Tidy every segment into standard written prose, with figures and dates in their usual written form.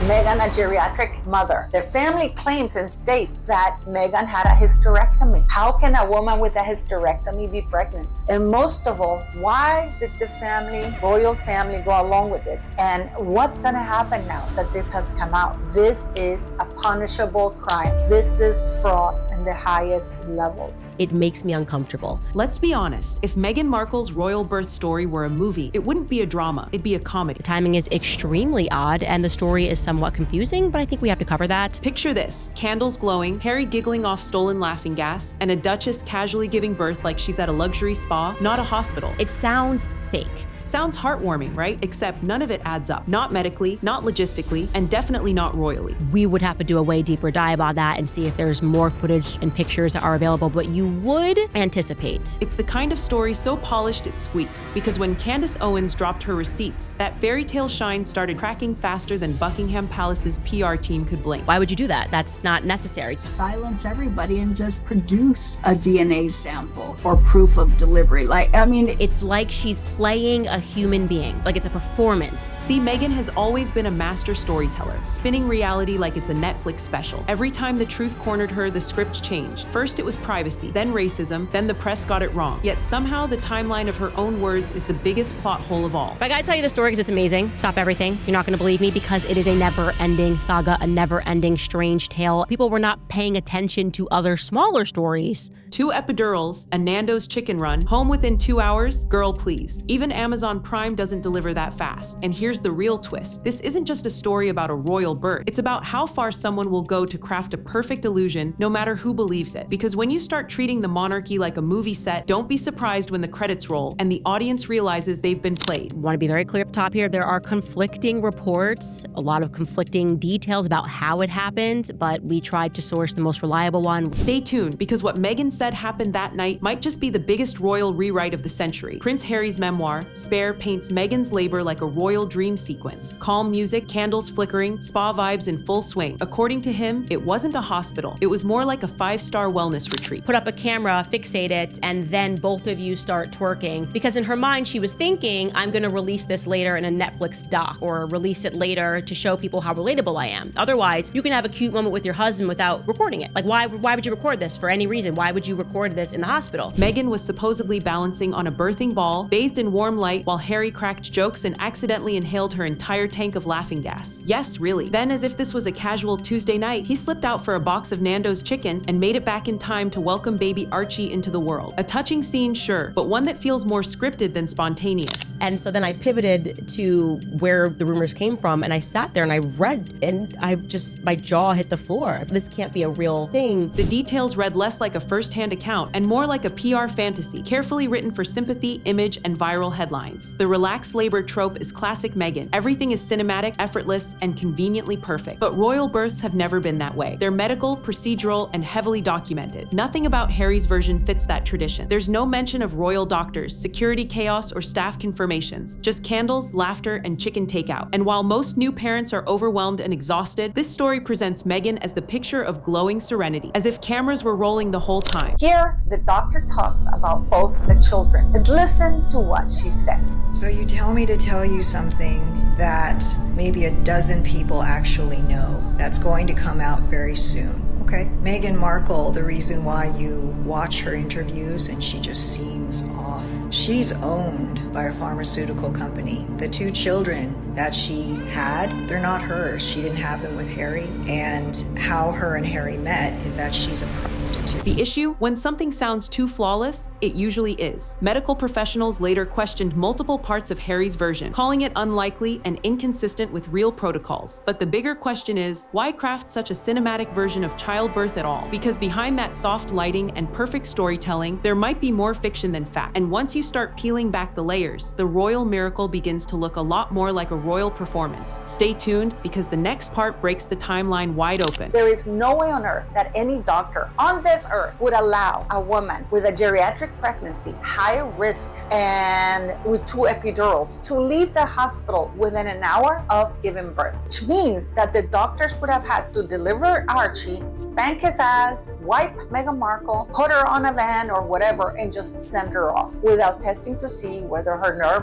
Meghan a geriatric mother. The family claims and states that Meghan had a hysterectomy. How can a woman with a hysterectomy be pregnant? And most of all, why did the royal family go along with this? And what's gonna happen now that this has come out? This is a punishable crime. This is fraud in the highest levels. It makes me uncomfortable. Let's be honest, if Meghan Markle's royal birth story were a movie, it wouldn't be a drama, it'd be a comedy. The timing is extremely odd and the story is somewhat confusing, but I think we have to cover that. Picture this, candles glowing, Harry giggling off stolen laughing gas, and a duchess casually giving birth like she's at a luxury spa, not a hospital. It sounds fake. Sounds heartwarming, right? Except none of it adds up. Not medically, not logistically, and definitely not royally. We would have to do a way deeper dive on that and see if there's more footage and pictures that are available, but you would anticipate. It's the kind of story so polished it squeaks, because when Candace Owens dropped her receipts, that fairy tale shine started cracking faster than Buckingham Palace's PR team could blink. Why would you do that? That's not necessary. Silence everybody and just produce a DNA sample or proof of delivery. It's like she's playing a human being, like it's a performance. See, Meghan has always been a master storyteller, spinning reality like it's a Netflix special. Every time the truth cornered her, the script changed. First it was privacy, then racism, then the press got it wrong. Yet somehow the timeline of her own words is the biggest plot hole of all. If I gotta tell you the story because it's amazing, stop everything. You're not gonna believe me because it is a never-ending saga, a never-ending strange tale. People were not paying attention to other smaller stories. 2 epidurals, a Nando's chicken run, home within 2 hours, girl please. Even Amazon Prime doesn't deliver that fast. And here's the real twist. This isn't just a story about a royal birth. It's about how far someone will go to craft a perfect illusion, no matter who believes it. Because when you start treating the monarchy like a movie set, don't be surprised when the credits roll and the audience realizes they've been played. I want to be very clear up top here. There are conflicting reports, a lot of conflicting details about how it happened, but we tried to source the most reliable one. Stay tuned, because what Meghan said happened that night might just be the biggest royal rewrite of the century. Prince Harry's memoir, Spare, paints Meghan's labor like a royal dream sequence. Calm music, candles flickering, spa vibes in full swing. According to him, it wasn't a hospital. It was more like a 5-star wellness retreat. Put up a camera, fixate it, and then both of you start twerking. Because in her mind, she was thinking, I'm gonna release this later in a Netflix doc or release it later to show people how relatable I am. Otherwise, you can have a cute moment with your husband without recording it. Like, why would you record this for any reason? Why would you record this in the hospital? Meghan was supposedly balancing on a birthing ball, bathed in warm light, while Harry cracked jokes and accidentally inhaled her entire tank of laughing gas. Yes, really. Then, as if this was a casual Tuesday night, he slipped out for a box of Nando's chicken and made it back in time to welcome baby Archie into the world. A touching scene, sure, but one that feels more scripted than spontaneous. And so then I pivoted to where the rumors came from, and I sat there and I read, and my jaw hit the floor. This can't be a real thing. The details read less like a first-hand account and more like a PR fantasy, carefully written for sympathy, image, and viral headlines. The relaxed labor trope is classic Meghan. Everything is cinematic, effortless, and conveniently perfect. But royal births have never been that way. They're medical, procedural, and heavily documented. Nothing about Harry's version fits that tradition. There's no mention of royal doctors, security chaos, or staff confirmations. Just candles, laughter, and chicken takeout. And while most new parents are overwhelmed and exhausted, this story presents Meghan as the picture of glowing serenity, as if cameras were rolling the whole time. Here, the doctor talks about both the children. And listen to what she says. So you tell me to tell you something that maybe a dozen people actually know that's going to come out very soon. Okay. Meghan Markle, the reason why you watch her interviews and she just seems off, she's owned by a pharmaceutical company. The 2 children that she had, they're not hers. She didn't have them with Harry. And how her and Harry met is that she's a prostitute. The issue? When something sounds too flawless, it usually is. Medical professionals later questioned multiple parts of Harry's version, calling it unlikely and inconsistent with real protocols. But the bigger question is, why craft such a cinematic version of childbirth at all? Because behind that soft lighting and perfect storytelling, there might be more fiction than fact. And once you start peeling back the layers, the royal miracle begins to look a lot more like a royal performance. Stay tuned, because the next part breaks the timeline wide open. There is no way on earth that any doctor on this earth would allow a woman with a geriatric pregnancy, high risk, and with 2 epidurals to leave the hospital within an hour of giving birth, which means that the doctors would have had to deliver Archie, spank his ass, wipe Meghan Markle, put her on a van or whatever, and just send her off with without testing to see whether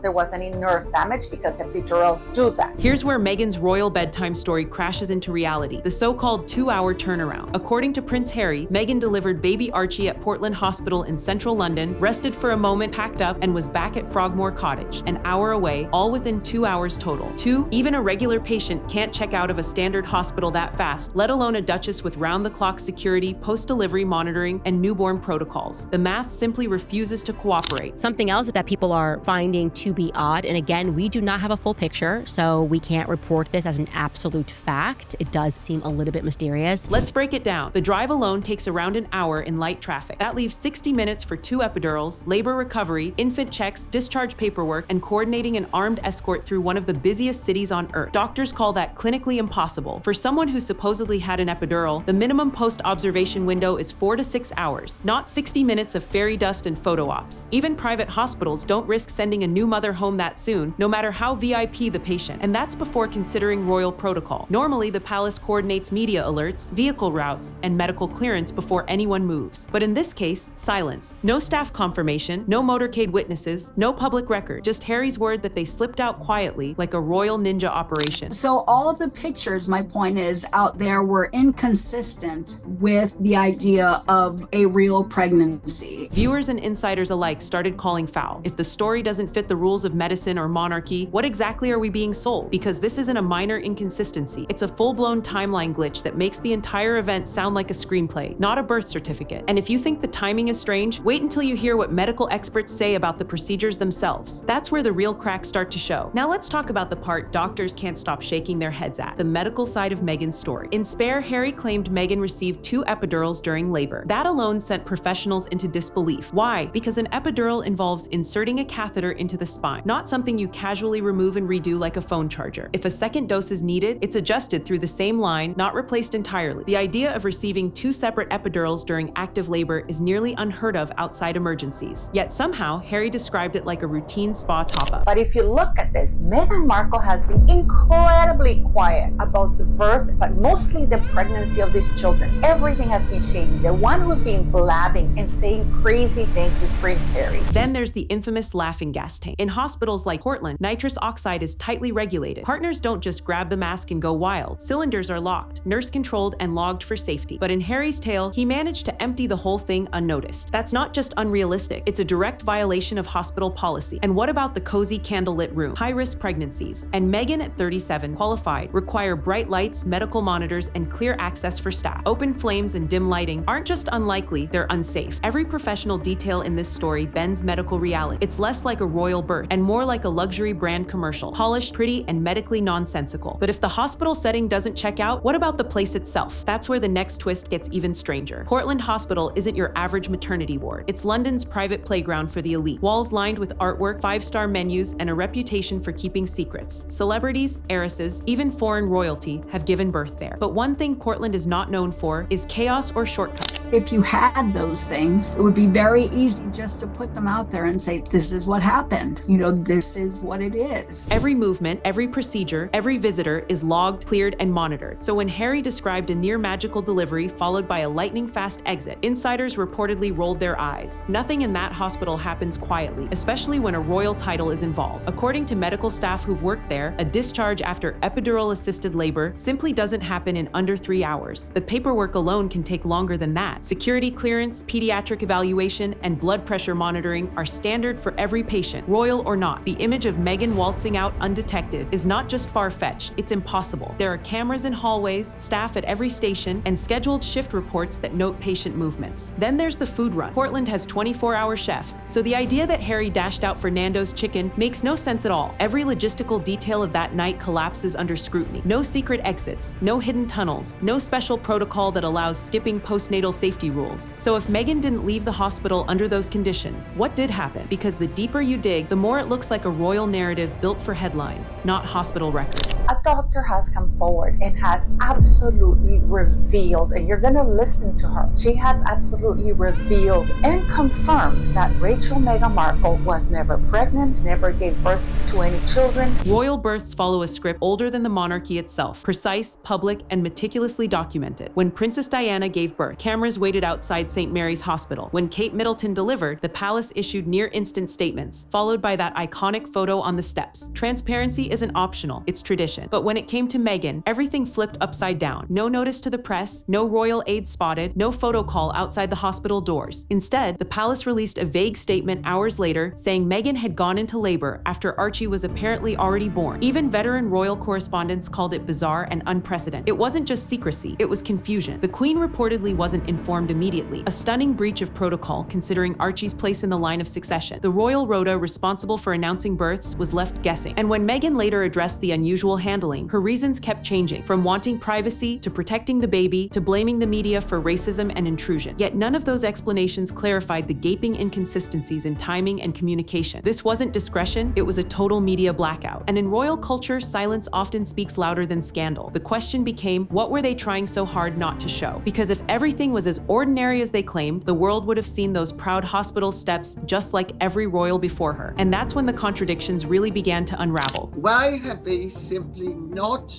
there was any nerve damage, because epidurals do that. Here's where Meghan's royal bedtime story crashes into reality, the so-called 2-hour turnaround. According to Prince Harry, Meghan delivered baby Archie at Portland Hospital in central London, rested for a moment, packed up, and was back at Frogmore Cottage, an hour away, all within 2 hours total. Even a regular patient can't check out of a standard hospital that fast, let alone a duchess with round-the-clock security, post-delivery monitoring, and newborn protocols. The math simply refuses to cooperate. Something else that people are finding to be odd, and again, we do not have a full picture, so we can't report this as an absolute fact. It does seem a little bit mysterious. Let's break it down. The drive alone takes around an hour in light traffic. That leaves 60 minutes for 2 epidurals, labor recovery, infant checks, discharge paperwork, and coordinating an armed escort through one of the busiest cities on earth. Doctors call that clinically impossible. For someone who supposedly had an epidural, the minimum post-observation window is 4 to 6 hours, not 60 minutes of fairy dust and photo ops. Even private hospitals don't risk sending a new mother home that soon, no matter how VIP the patient, and that's before considering royal protocol. Normally, the palace coordinates media alerts, vehicle routes, and medical clearance before anyone moves. But in this case, silence. No staff confirmation, no motorcade witnesses, no public record, just Harry's word that they slipped out quietly like a royal ninja operation. So all of the pictures, my point is, out there were inconsistent with the idea of a real pregnancy. Viewers and insiders alike started calling foul. If the story doesn't fit the rules of medicine or monarchy, what exactly are we being sold? Because this isn't a minor inconsistency. It's a full-blown timeline glitch that makes the entire event sound like a screenplay, not a birth certificate. And if you think the timing is strange, wait until you hear what medical experts say about the procedures themselves. That's where the real cracks start to show. Now let's talk about the part doctors can't stop shaking their heads at, the medical side of Meghan's story. In Spare, Harry claimed Meghan received 2 epidurals during labor. That alone sent professionals into disbelief. Why? Because an epidural involves inserting a catheter into the spine, not something you casually remove and redo like a phone charger. If a second dose is needed, it's adjusted through the same line, not replaced entirely. The idea of receiving 2 separate epidurals during active labor is nearly unheard of outside emergencies. Yet somehow, Harry described it like a routine spa top-up. But if you look at this, Meghan Markle has been incredibly quiet about the birth, but mostly the pregnancy of these children. Everything has been shady. The one who's been blabbing and saying crazy things is Prince Harry. Then there's the infamous laughing gas tank. In hospitals like Portland, nitrous oxide is tightly regulated. Partners don't just grab the mask and go wild. Cylinders are locked, nurse-controlled, and logged for safety. But in Harry's tale, he managed to empty the whole thing unnoticed. That's not just unrealistic, it's a direct violation of hospital policy. And what about the cozy candlelit room? High-risk pregnancies. And Meghan, at 37, qualified, require bright lights, medical monitors, and clear access for staff. Open flames and dim lighting aren't just unlikely, they're unsafe. Every professional detail in this story bends medical reality. It's less like a royal birth and more like a luxury brand commercial, polished, pretty, and medically nonsensical. But if the hospital setting doesn't check out, what about the place itself? That's where the next twist gets even stranger. Portland Hospital isn't your average maternity ward. It's London's private playground for the elite. Walls lined with artwork, 5-star menus, and a reputation for keeping secrets. Celebrities, heiresses, even foreign royalty have given birth there. But one thing Portland is not known for is chaos or shortcuts. If you had those things, it would be very easy just to put them out there and say, this is what happened. This is what it is. Every movement, every procedure, every visitor is logged, cleared, and monitored. So when Harry described a near magical delivery followed by a lightning-fast exit, insiders reportedly rolled their eyes. Nothing in that hospital happens quietly, especially when a royal title is involved. According to medical staff who've worked there, a discharge after epidural-assisted labor simply doesn't happen in under 3 hours. The paperwork alone can take longer than that. Security clearance, pediatric evaluation, and blood pressure monitoring are standard for every patient, royal or not. The image of Meghan waltzing out undetected is not just far-fetched, it's impossible. There are cameras in hallways, staff at every station, and scheduled shift reports that note patient movements. Then there's the food run. Portland has 24-hour chefs, so the idea that Harry dashed out for Nando's chicken makes no sense at all. Every logistical detail of that night collapses under scrutiny. No secret exits, no hidden tunnels, no special protocol that allows skipping postnatal safety rules. So if Meghan didn't leave the hospital under those conditions, what did happen? Because the deeper you dig, the more it looks like a royal narrative built for headlines, not hospital records. A doctor has come forward and has absolutely revealed, and you're gonna listen to her, she has absolutely revealed and confirmed that Rachel Meghan Markle was never pregnant, never gave birth to any children. Royal births follow a script older than the monarchy itself, precise, public, and meticulously documented. When Princess Diana gave birth, cameras waited outside St. Mary's Hospital. When Kate Middleton delivered, the palace issued issued near-instant statements, followed by that iconic photo on the steps. Transparency isn't optional, it's tradition. But when it came to Meghan, everything flipped upside down. No notice to the press, no royal aide spotted, no photo call outside the hospital doors. Instead, the palace released a vague statement hours later saying Meghan had gone into labor after Archie was apparently already born. Even veteran royal correspondents called it bizarre and unprecedented. It wasn't just secrecy, it was confusion. The Queen reportedly wasn't informed immediately, a stunning breach of protocol considering Archie's place in the line of succession. The royal rota responsible for announcing births was left guessing. And when Meghan later addressed the unusual handling, her reasons kept changing, from wanting privacy to protecting the baby to blaming the media for racism and intrusion. Yet none of those explanations clarified the gaping inconsistencies in timing and communication. This wasn't discretion, it was a total media blackout. And in royal culture, silence often speaks louder than scandal. The question became, what were they trying so hard not to show? Because if everything was as ordinary as they claimed, the world would have seen those proud hospital steps just like every royal before her. And that's when the contradictions really began to unravel. Why have they simply not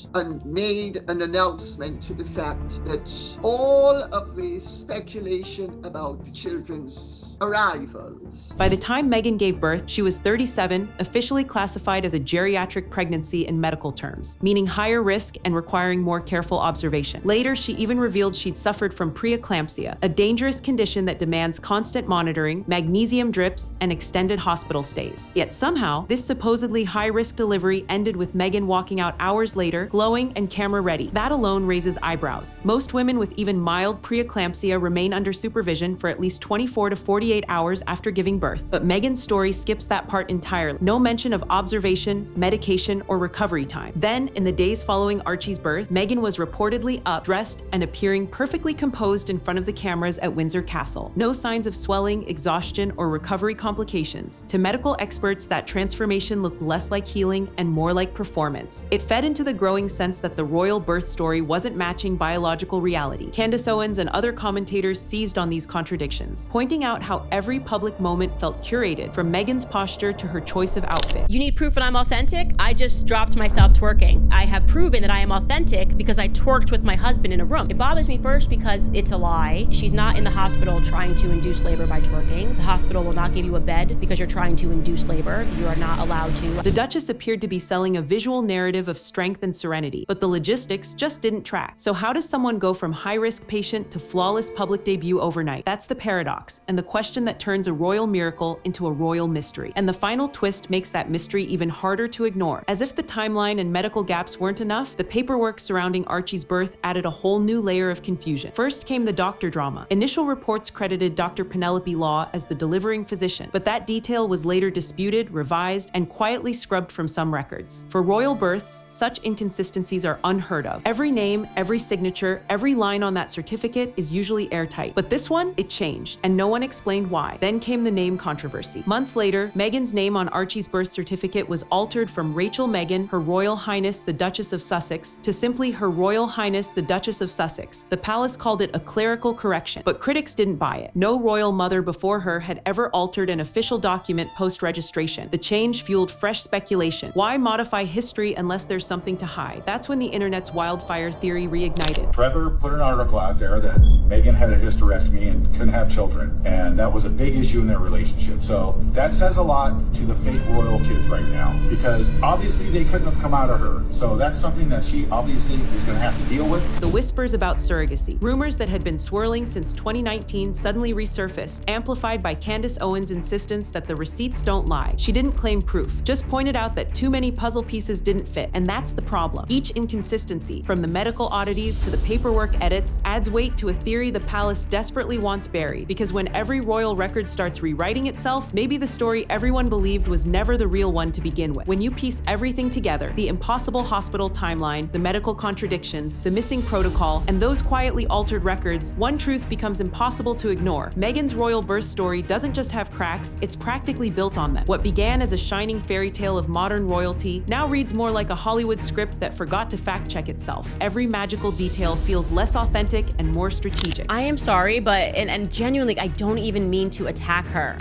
made an announcement to the fact that all of this speculation about the children's arrivals? By the time Meghan gave birth, she was 37, officially classified as a geriatric pregnancy in medical terms, meaning higher risk and requiring more careful observation. Later, she even revealed she'd suffered from preeclampsia, a dangerous condition that demands constant monitoring, magnesium drips, and extended hospital stays. Yet somehow, this supposedly high-risk delivery ended with Meghan walking out hours later, glowing and camera-ready. That alone raises eyebrows. Most women with even mild preeclampsia remain under supervision for at least 24 to 48 hours after giving birth. But Meghan's story skips that part entirely. No mention of observation, medication, or recovery time. Then, in the days following Archie's birth, Meghan was reportedly up, dressed, and appearing perfectly composed in front of the cameras at Windsor Castle. No signs of swelling, exhaustion, or recovery complications. To medical experts, that transformation looked less like healing and more like performance. It fed into the growing sense that the royal birth story wasn't matching biological reality. Candace Owens and other commentators seized on these contradictions, pointing out how every public moment felt curated, from Meghan's posture to her choice of outfit. You need proof that I'm authentic? I just dropped myself twerking. I have proven that I am authentic because I twerked with my husband in a room. It bothers me first because it's a lie. She's not in the hospital trying to induce labor by twerking. The hospital will not give you a bed because you're trying to induce labor. You are not allowed to. The Duchess appeared to be selling a visual narrative of strength and serenity, but the logistics just didn't track. So how does someone go from high-risk patient to flawless public debut overnight? That's the paradox, and the question that turns a royal miracle into a royal mystery. And the final twist makes that mystery even harder to ignore. As if the timeline and medical gaps weren't enough, the paperwork surrounding Archie's birth added a whole new layer of confusion. First came the doctor drama. Initial reports credited Dr. Penelope Law as the delivering physician, but that detail was later disputed, revised, and quietly scrubbed from some records. For royal births, such inconsistencies are unheard of. Every name, every signature, every line on that certificate is usually airtight. But this one, it changed, and no one explained why. Then came the name controversy. Months later, Meghan's name on Archie's birth certificate was altered from Rachel Meghan, Her Royal Highness the Duchess of Sussex, to simply Her Royal Highness the Duchess of Sussex. The palace called it a clerical correction, but critics didn't buy it. No royal mother before her had ever altered an official document post-registration. The change fueled fresh speculation. Why modify history unless there's something to hide? That's when the internet's wildfire theory reignited. Trevor put an article out there that Meghan had a hysterectomy and couldn't have children, and that was a big issue in their relationship. So that says a lot to the fake royal kids right now, because obviously they couldn't have come out of her. So that's something that she obviously is going to have to deal with. The whispers about surrogacy. Rumors that had been swirling since 2019 suddenly resurfaced, amplified by Candace Owens' insistence that the receipts don't lie. She didn't claim proof, just pointed out that too many puzzle pieces didn't fit, and that's the problem. Each inconsistency, from the medical oddities to the paperwork edits, adds weight to a theory the palace desperately wants buried, because when every royal record starts rewriting itself, maybe the story everyone believed was never the real one to begin with. When you piece everything together, the impossible hospital timeline, the medical contradictions, the missing protocol, and those quietly altered records, one truth becomes impossible to ignore. Meghan's royal birth story doesn't just have cracks, it's practically built on them. What began as a shining fairy tale of modern royalty now reads more like a Hollywood script that forgot to fact-check itself. Every magical detail feels less authentic and more strategic. I am sorry, but and genuinely, I don't even even mean to attack her.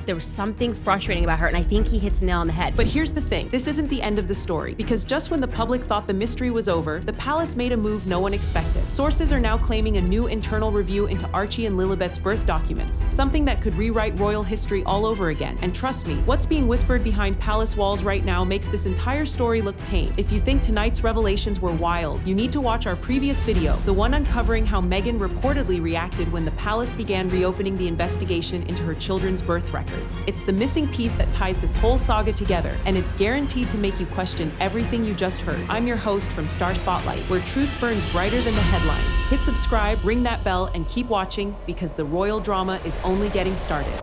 There was something frustrating about her, and I think he hits the nail on the head. But here's the thing, this isn't the end of the story, because just when the public thought the mystery was over, the palace made a move no one expected. Sources are now claiming a new internal review into Archie and Lilibet's birth documents, something that could rewrite royal history all over again. And trust me, what's being whispered behind palace walls right now makes this entire story look tame. If you think tonight's revelations were wild, you need to watch our previous video, the one uncovering how Meghan reportedly reacted when the palace began reopening the investigation into her children's birth records. It's the missing piece that ties this whole saga together, and it's guaranteed to make you question everything you just heard. I'm your host from Star Spotlight, where truth burns brighter than the headlines. Hit subscribe, ring that bell, and keep watching, because the royal drama is only getting started.